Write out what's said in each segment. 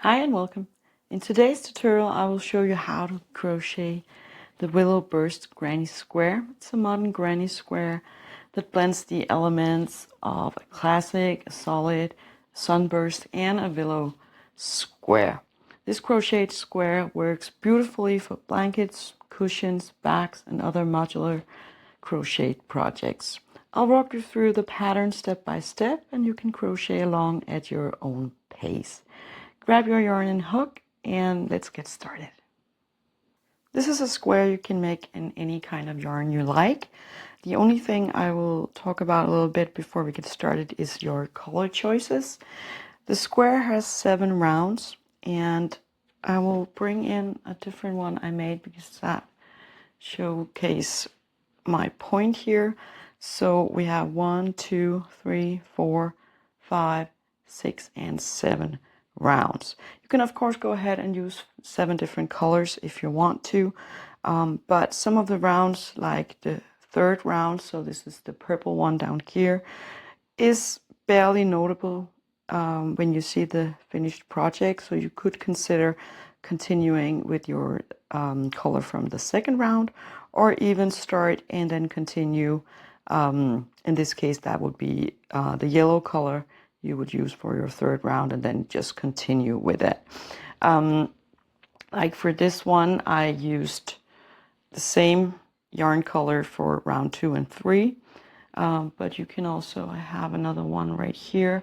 Hi and welcome. In today's tutorial I will show you how to crochet the Willowburst Granny Square. It's a modern granny square that blends the elements of a classic, a solid, a sunburst, and a willow square. This crocheted square works beautifully for blankets, cushions, bags, and other modular crochet projects. I'll walk you through the pattern step by step and you can crochet along at your own pace. Grab your yarn and hook and let's get started. This is a square you can make in any kind of yarn you like. The only thing I will talk about a little bit before we get started is your color choices. The square has 7 rounds and I will bring in a different one I made because that showcase my point here. So we have 1, 2, 3, 4, 5, 6, and 7 rounds. You can of course go ahead and use 7 different colors if you want to, but some of the rounds, like the 3rd round, so this is the purple one down here, is barely notable when you see the finished project, so you could consider continuing with your color from the 2nd round, or even start and then continue. In this case that would be the yellow color you would use for your 3rd round and then just continue with it. Like for this one I used the same yarn color for round 2 and 3, but you can also, I have another one right here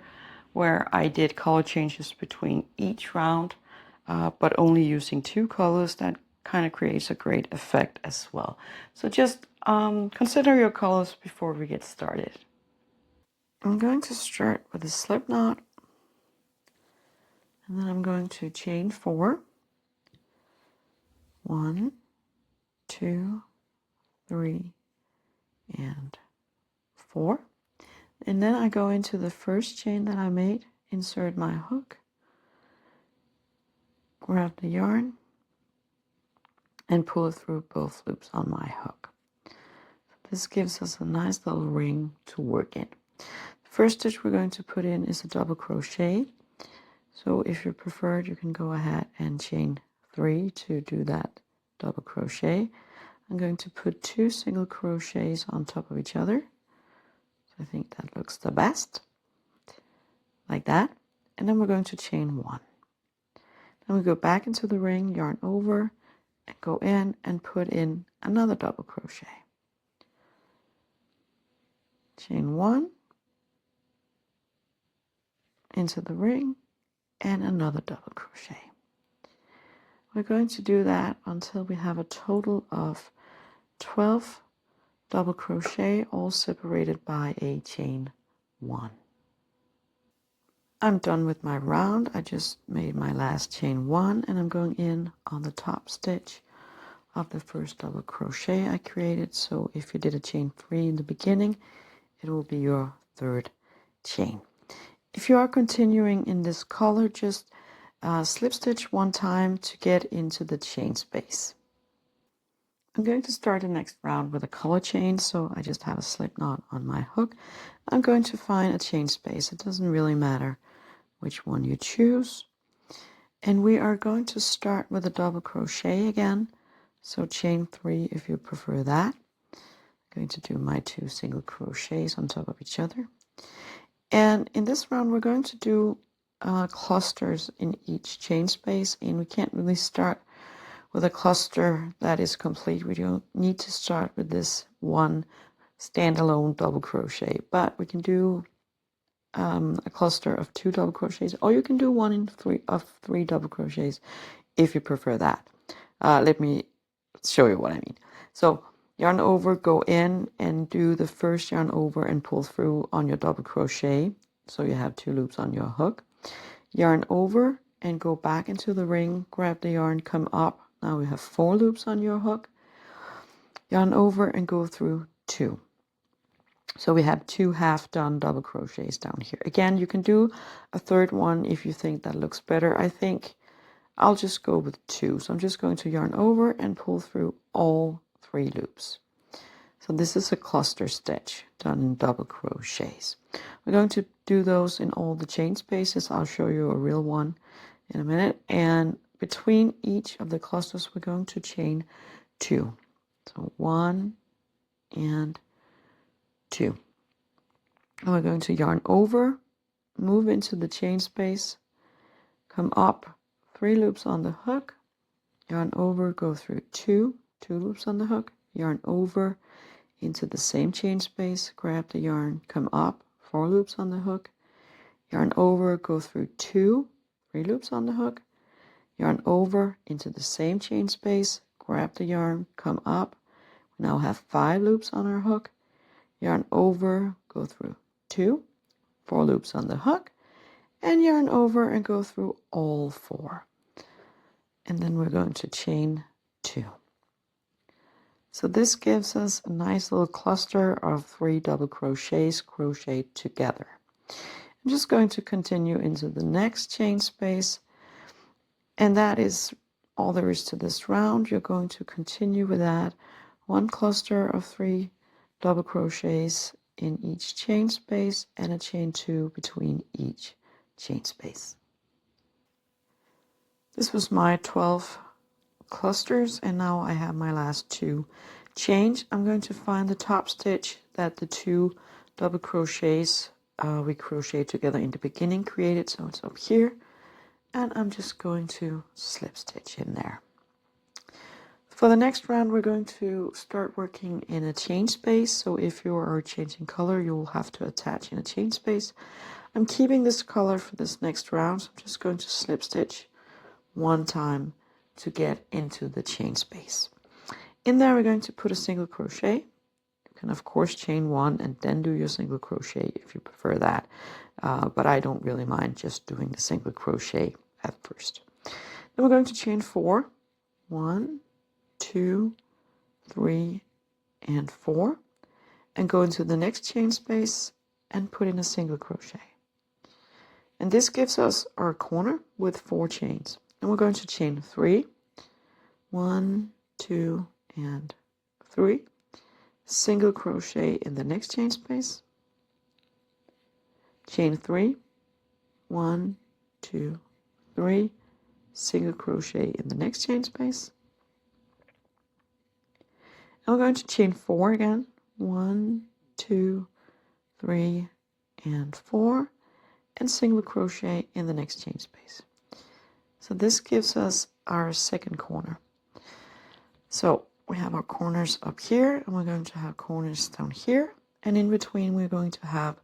where I did color changes between each round, but only using 2 colors. That kind of creates a great effect as well. So just consider your colors before we get started. I'm going to start with a slip knot, and then I'm going to chain 4. 1, 2, 3, and 4. And then I go into the first chain that I made, insert my hook, grab the yarn, and pull it through both loops on my hook. This gives us a nice little ring to work in. The first stitch we're going to put in is a double crochet. So if you prefer, you can go ahead and chain 3 to do that double crochet. I'm going to put 2 single crochets on top of each other. So I think that looks the best, like that. And then we're going to chain 1. Then we go back into the ring, yarn over, and go in and put in another double crochet. Chain 1 into the ring and another double crochet. We're going to do that until we have a total of 12 double crochet, all separated by a chain 1. I'm done with my round. I just made my last chain 1 and I'm going in on the top stitch of the first double crochet I created. So if you did a chain 3 in the beginning, it will be your 3rd chain. If you are continuing in this color, just slip stitch 1 time to get into the chain space. I'm going to start the next round with a color chain, so I just have a slip knot on my hook. I'm going to find a chain space. It doesn't really matter which one you choose. And we are going to start with a double crochet again. So chain 3 if you prefer that. I'm going to do my 2 single crochets on top of each other. And in this round we're going to do clusters in each chain space, and we can't really start with a cluster that is complete. We don't need to start with this one standalone double crochet, but we can do a cluster of 2 double crochets, or you can do 1 in 3 double crochets if you prefer that. Let me show you what I mean. So yarn over, go in and do the first yarn over and pull through on your double crochet, so you have 2 loops on your hook. Yarn over and go back into the ring, grab the yarn, come up. Now we have 4 loops on your hook. Yarn over and go through 2. So we have 2 half done double crochets down here. Again, you can do a 3rd one if you think that looks better. I think I'll just go with 2. So I'm just going to yarn over and pull through all 3 loops. So this is a cluster stitch done in double crochets. We're going to do those in all the chain spaces. I'll show you a real one in a minute. And between each of the clusters, we're going to chain 2. So 1 and 2. And we're going to yarn over, move into the chain space, come up 3 loops on the hook, yarn over, go through 2 loops on the hook, yarn over into the same chain space, grab the yarn, come up 4 loops on the hook, yarn over, go through 3 loops on the hook, yarn over into the same chain space, grab the yarn, come up. We now have 5 loops on our hook, yarn over, go through 4 loops on the hook, and yarn over and go through all 4. And then we're going to chain 2. So this gives us a nice little cluster of 3 double crochets crocheted together. I'm just going to continue into the next chain space, and that is all there is to this round. You're going to continue with that. 1 cluster of 3 double crochets in each chain space and a chain 2 between each chain space. This was my 12 clusters, and now I have my last 2 chains. I'm going to find the top stitch that the 2 double crochets we crocheted together in the beginning created, so it's up here, and I'm just going to slip stitch in there. For the next round, we're going to start working in a chain space. So if you are changing color, you will have to attach in a chain space. I'm keeping this color for this next round, so I'm just going to slip stitch 1 time to get into the chain space. In there, we're going to put a single crochet. You can of course chain 1 and then do your single crochet if you prefer that, but I don't really mind just doing the single crochet at first. Then we're going to chain 4. 1, 2, 3, and 4, and go into the next chain space and put in a single crochet. And this gives us our corner with 4 chains. And we're going to chain 3, 1, 2, and 3, single crochet in the next chain space, chain 3, 1, 2, 3, single crochet in the next chain space, and we're going to chain 4 again, 1, 2, 3, and 4, and single crochet in the next chain space. So this gives us our second corner. So we have our corners up here, and we're going to have corners down here, and in between we're going to have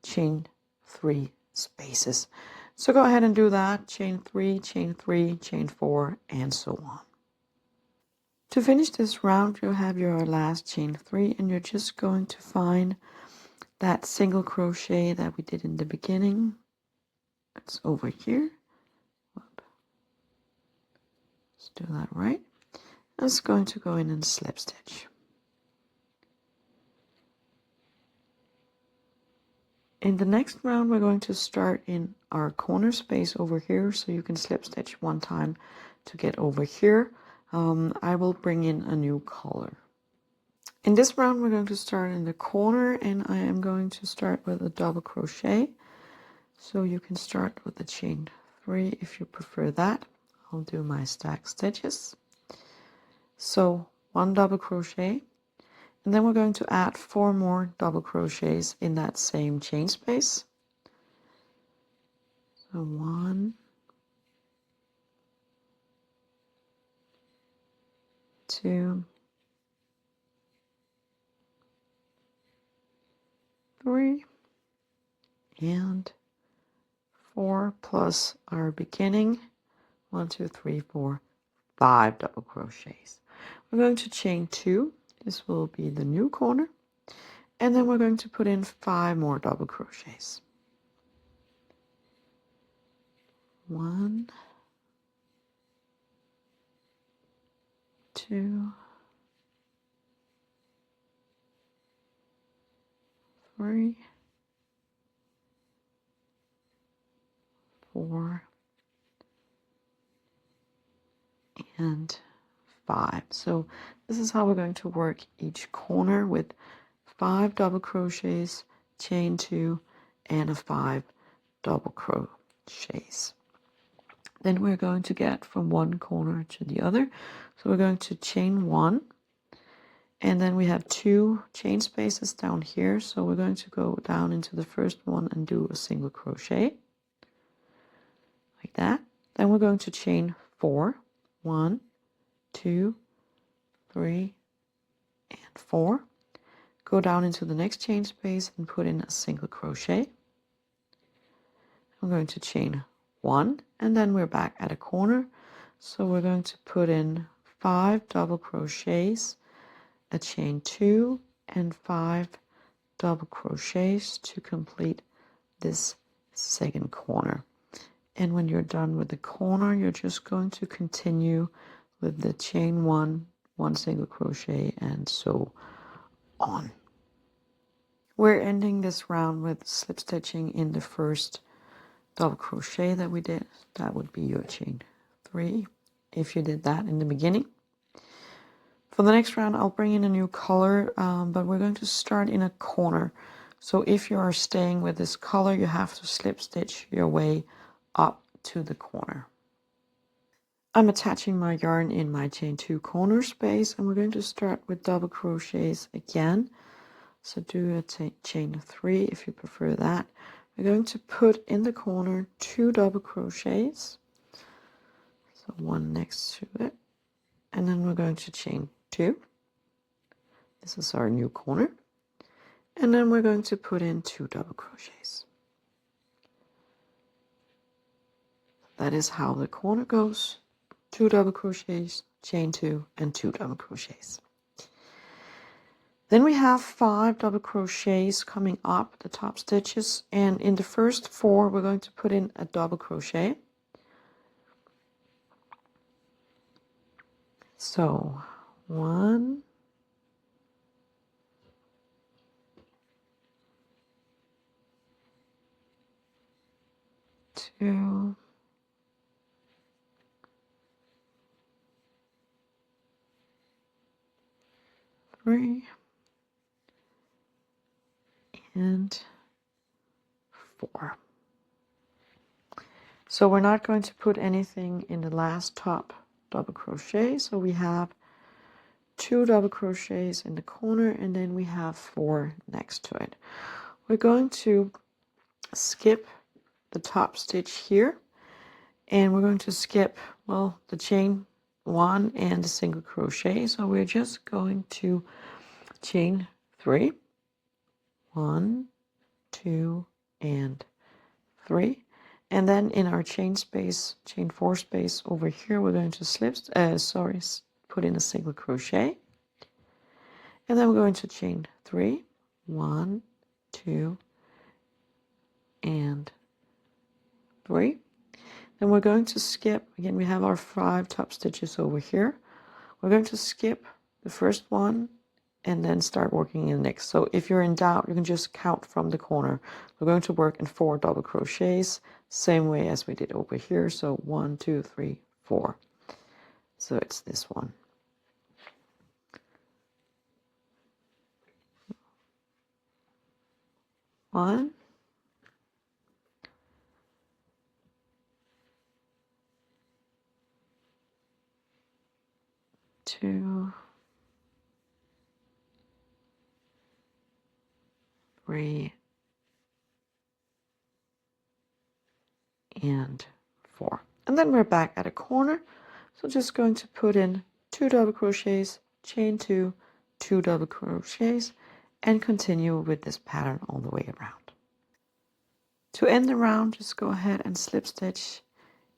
chain 3 spaces. So go ahead and do that. Chain 3, chain 3, chain 4, and so on. To finish this round, you'll have your last chain 3, and you're just going to find that single crochet that we did in the beginning. It's over here. Let's do that right. I'm just going to go in and slip stitch. In the next round, we're going to start in our corner space over here, so you can slip stitch 1 time to get over here. I will bring in a new color. In this round, we're going to start in the corner, and I am going to start with a double crochet. So you can start with the chain 3 if you prefer that. I'll do my stack stitches. So 1 double crochet, and then we're going to add 4 more double crochets in that same chain space. So 1, 2, 3, and 4 plus our beginning 1, 2, 3, 4, 5 double crochets. We're going to chain 2. This will be the new corner, and then we're going to put in 5 more double crochets. 1, 2, 3, 4, and 5. So this is how we're going to work each corner with 5 double crochets, chain 2, and a 5 double crochets. then we're going to get from one corner to the other. So we're going to chain 1, and then we have 2 chain spaces down here. So we're going to go down into the first one and do a single crochet like that. Then we're going to chain 4, 1, 2, 3, and 4. Go down into the next chain space and put in a single crochet. I'm going to chain 1, and then we're back at a corner. So we're going to put in 5 double crochets, a chain 2, and 5 double crochets to complete this second corner. And when you're done with the corner, you're just going to continue with the chain 1, 1 single crochet, and so on. We're ending this round with slip stitching in the first double crochet that we did. That would be your chain 3 if you did that in the beginning. For the next round, I'll bring in a new color, but we're going to start in a corner. So if you are staying with this color, you have to slip stitch your way up to the corner. I'm attaching my yarn in my chain 2 corner space, and we're going to start with double crochets again. So do a chain 3 if you prefer that. We're going to put in the corner 2 double crochets, so one next to it, and then we're going to chain 2. This is our new corner, and then we're going to put in 2 double crochets. That is how the corner goes: 2 double crochets, chain 2, and 2 double crochets. Then we have 5 double crochets coming up the top stitches, and in the first 4 we're going to put in a double crochet. So 1, 2, 3, and 4. So we're not going to put anything in the last top double crochet. So we have 2 double crochets in the corner, and then we have 4 next to it. We're going to skip the top stitch here, and we're going to skip, well, the chain 1 and the single crochet. So we're just going to chain 3, 1, 2, and 3. And then in our chain space, chain 4 space over here, we're going to put in a single crochet. And then we're going to chain 3, 1, 2, and 3. Then we're going to skip, again, we have our 5 top stitches over here. We're going to skip the first one and then start working in the next. So if you're in doubt, you can just count from the corner. We're going to work in 4 double crochets, same way as we did over here. So 1, 2, 3, 4. So it's this one. One, 2, 3, and 4. And then we're back at a corner. So just going to put in 2 double crochets, chain 2, 2 double crochets, and continue with this pattern all the way around. To end the round, just go ahead and slip stitch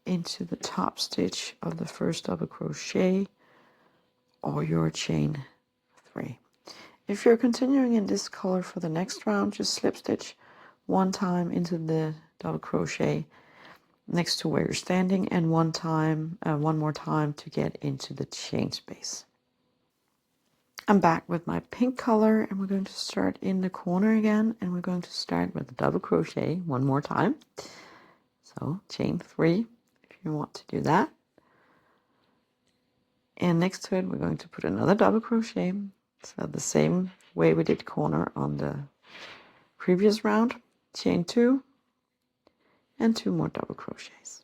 into the top stitch of the first double crochet or your chain 3. If you're continuing in this color for the next round, just slip stitch 1 time into the double crochet next to where you're standing, and 1 more time to get into the chain space. I'm back with my pink color, and we're going to start in the corner again, and we're going to start with a double crochet 1 more time. So chain 3 if you want to do that. And next to it, we're going to put another double crochet. So the same way we did corner on the previous round. Chain 2 and 2 more double crochets.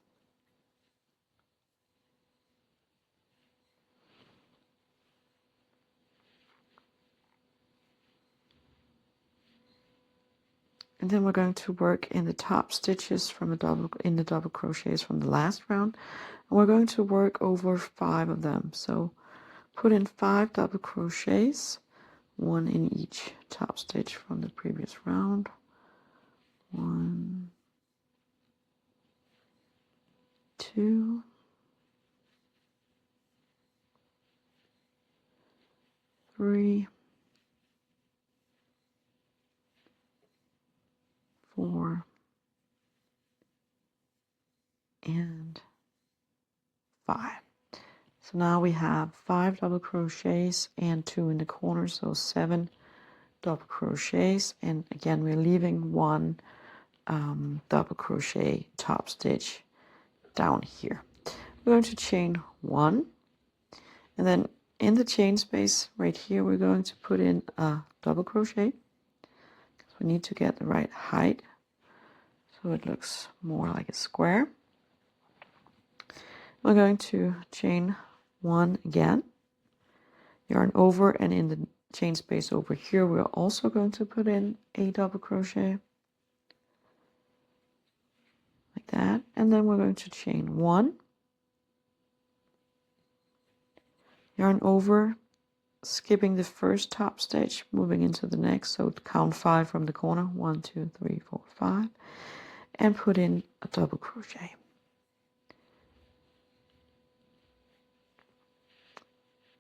And then we're going to work in the top stitches from the double crochets from the last round. And we're going to work over 5 of them. So put in 5 double crochets, 1 in each top stitch from the previous round. 1, 2, 3, 4, and 5. So now we have 5 double crochets and 2 in the corner, so 7 double crochets. And again, we're leaving 1 double crochet top stitch down here. We're going to chain 1, and then in the chain space right here, we're going to put in a double crochet because we need to get the right height so it looks more like a square. We're going to chain 1 again, yarn over, and in the chain space over here, we're also going to put in a double crochet like that, and then we're going to chain 1, yarn over, skipping the first top stitch, moving into the next, so count 5 from the corner, 1, 2, 3, 4, 5, and put in a double crochet.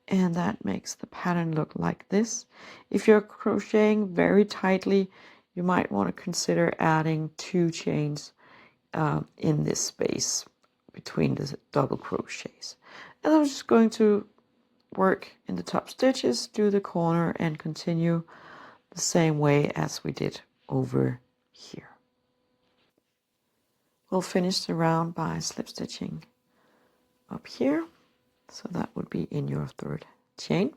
And that makes the pattern look like this. If you're crocheting very tightly, you might want to consider adding 2 chains in this space between the double crochets. And I'm just going to work in the top stitches, do the corner, and continue the same way as we did over here. We'll finish the round by slip stitching up here, so that would be in your 3rd chain.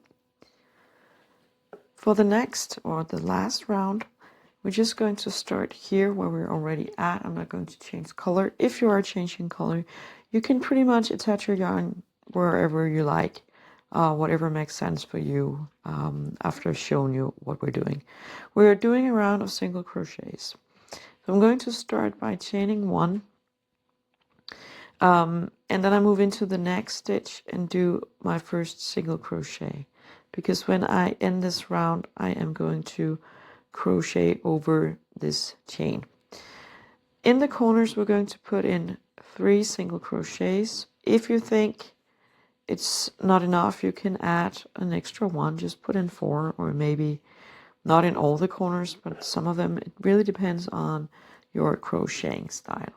For the next or the last round, we're just going to start here where we're already at. I'm not going to change color. If you are changing color, you can pretty much attach your yarn wherever you like, whatever makes sense for you after showing you what we're doing. We're doing a round of single crochets. So I'm going to start by chaining 1, and then I move into the next stitch and do my first single crochet, because when I end this round, I am going to crochet over this chain. In the corners, we're going to put in 3 single crochets. If you think it's not enough, you can add an extra 1, just put in 4, or maybe not in all the corners, but some of them. It really depends on your crocheting style.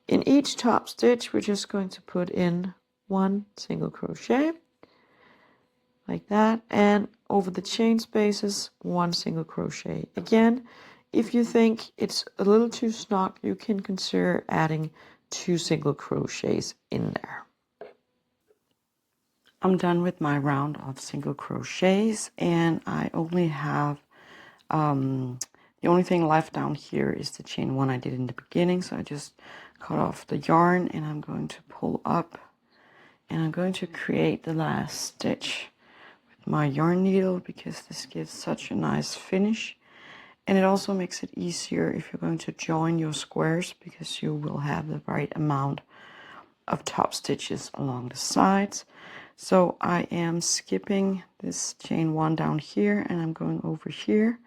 In each top stitch, we're just going to put in 1 single crochet like that, and over the chain spaces, 1 single crochet. Again, if you think it's a little too snug, you can consider adding 2 single crochets in there. I'm done with my round of single crochets, and I only have the only thing left down here is the chain 1 I did in the beginning. So I just cut off the yarn, and I'm going to pull up, and I'm going to create the last stitch with my yarn needle, because this gives such a nice finish. And it also makes it easier if you're going to join your squares, because you will have the right amount of top stitches along the sides. So I am skipping this chain 1 down here, and I'm going over here.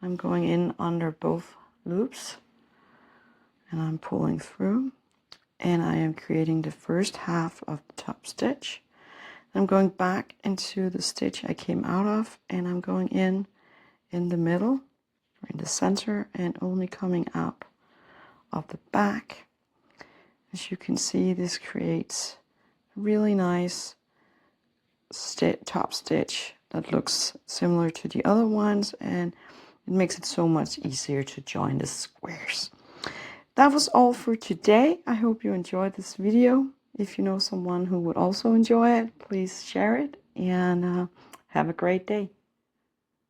I'm going in under both loops, and I'm pulling through, and I am creating the first half of the top stitch. I'm going back into the stitch I came out of, and I'm going in the middle, or in the center, and only coming out of the back. As you can see, this creates a really nice top stitch that looks similar to the other ones, and it makes it so much easier to join the squares. That was all for today. I hope you enjoyed this video. If you know someone who would also enjoy it, please share it, and have a great day.